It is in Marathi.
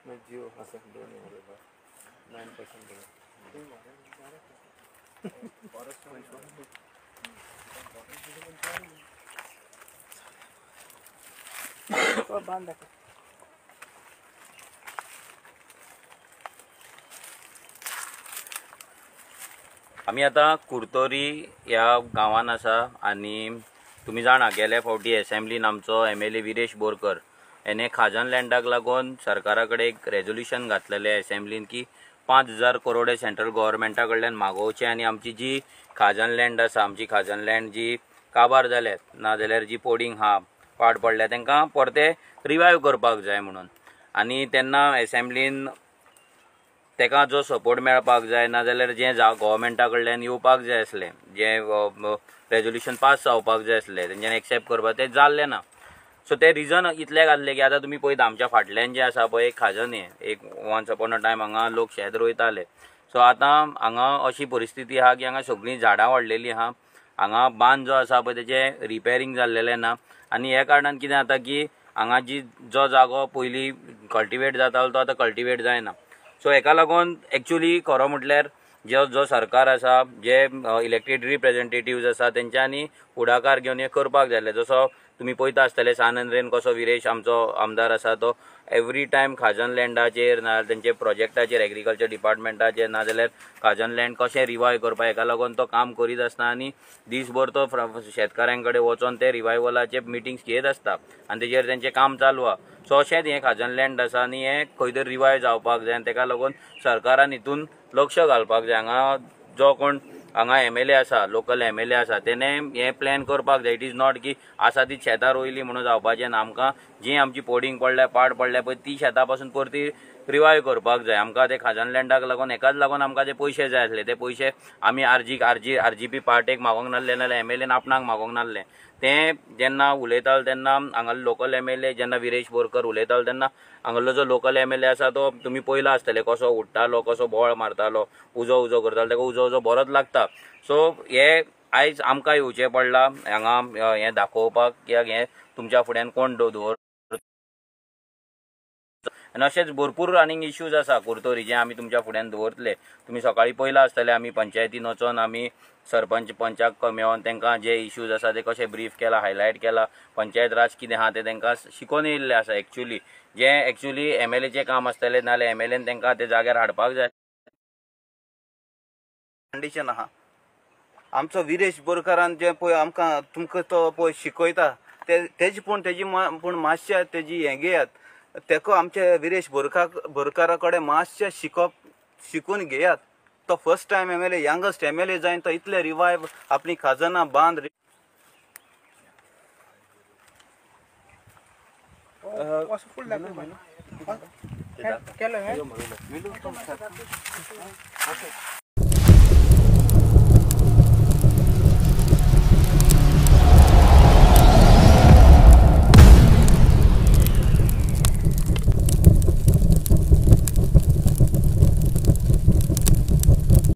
जिओ असं 9% बांध आम्ही आता कुर्तोरी या गांवान आसा आणि तुम्ही जाणा गेल्या फावटी असेंब्लीन आमचो MLA विरेश बोरकर याने खाजन लँडाक लागून सरकारा कडेन एक रेझोल्युशन घातलेले असेंब्लीन की 5000 करोड सेंट्रल गव्हर्नमेंटा कडल्यान मागोवचे आणि आमची जी खाजन लँड आसा आमची खाजन लँड जी काबार जाल्यात नाजाल्यार जी पोडिंग हा पाड पडल्या तांकां परते रिवायव करपाक जाय म्हणून आणि तेन्ना असेंब्लीन तेका जो सपोर्ट मेळपाक जाय नाजाल्यार जे गव्हर्नमेंटा कडल्यान येवपाक जाय आसले जे रेझोल्युशन पास जावपाक जाय आसले तेंच्यान एक्सेप्ट करपाक ते जाल्ले ना सो ते रिजन इतले घातले की आता तुम्ही पळयता आमच्या फाटल्यान जे आसा पळय एक खाजन एक वन्स अपॉन अ टायम हांगा लोक शेत रोयताले सो आतां हांगा अशी परिस्थिती आहा की हांगा सगळीं झाडां वाडलेली आहा हांगा बांद जो आसा पळय तेचे रिपेरिंग जाल्लेले ना आनी हे कारणान कितें जाता की हांगा जो जागो पयलीं कल्टिवेट जातालो तो आतां कल्टिवेट जायना सो हेका लागून एक्चुअली खरो म्हटल्यार जो सरकार आसा जे इलेक्टेड रिप्रेझेंटेटिव्ज आसा तेंच्यांनी फुडाकार घेवन हे करपाक जाय जसो तुम्ही पळयता आसतले सानंद्रेन कसो विरेश आमचो आमदार आसा तो एवरी टायम खाजन लँडाचेर ना तेंचे प्रोजेक्टाचेर एग्रीकल्चर डिपार्टमेंटाचेर नाजाल्यार खाजन लँड कशें रिवायव करपाक हेका लागून तो काम करीत आसता आनी दिसभर तो शेतकाऱ्यां कडेन वचोन ते रिवायवलाचे मिटिंग्स घेत आसता आनी तेजेर तेंचें काम चालू आहा सो अशेंच हें खाजन लँड आसा आनी हें खंय तरी रिवायव जावपाक जाय आनी तेका लागून सरकारान हितून लक्ष घालपाक जाय हांगा जो कोण हांगा MLA आसा लोकल MLA आसा तेणे हे प्लॅन करपाक जाय इट इज नॉट की आसा ती शेतां रोयली म्हणून जावपाचें ना आमकां जी आमची पोडिंग पडल्या पाड पडल्या पळय ती शेतां पासून परती रिवायव करपाक जाय आमकां ते खाजन लँडाक लागून हेकाच लागून आमकां ते पयशे जाय आसले ते पयशे आमी RGP पार्टेक मागोंक नासले नाल्यार MLAन आपणाक मागोंक नासले ते जेन्ना उलयतालो तेन्ना हांगालो लोकल MLA जेन्ना विरेश बोरकर उलयतालो तेन्ना हांगालो जो लोकल MLA आसा तो तुमी पयला आसतले कसो उठ्ठालो कसो बोळ मारतालो उजो उजो करतालो तेका उजो उजो बरोच लागता सो हे आयज आमकां येवचें पडलां हांगा हें दाखोवपाक कित्याक हें तुमच्या फुड्यान कोण दवर आनी अशेंच भरपूर आनीक इश्यूज आसा कुर्तोरी जे आमी तुमच्या फुड्यान दवरतले तुमी सकाळीं पयला आसतले आमी पंचायतीन वचोन आमी सरपंच पंचाक मेळोन तांकां जे इश्यूज आसा ते कशें ब्रीफ केला हायलायट केला पंचायत राज कितें आहा ते तांकां शिकोवन येयल्ले आसा एक्चुअली जे एक्चुअली MLAचें काम आसतलें नाल्यार MLAन तांकां ते जाग्यार हाडपाक जाय कंडिशन आहा आमचो विरेश बोरकारान जे पळय आमकां तुमकां तो पळय शिकयता तेजी पूण मातशें तेजी हें घेयात तेका आमचे विरेश बोरकारा कडेन मातशें शिकून घेयात तो first time MLA youngest MLA जायन तो इतले रिवायव आपली खाजनां बांद केलो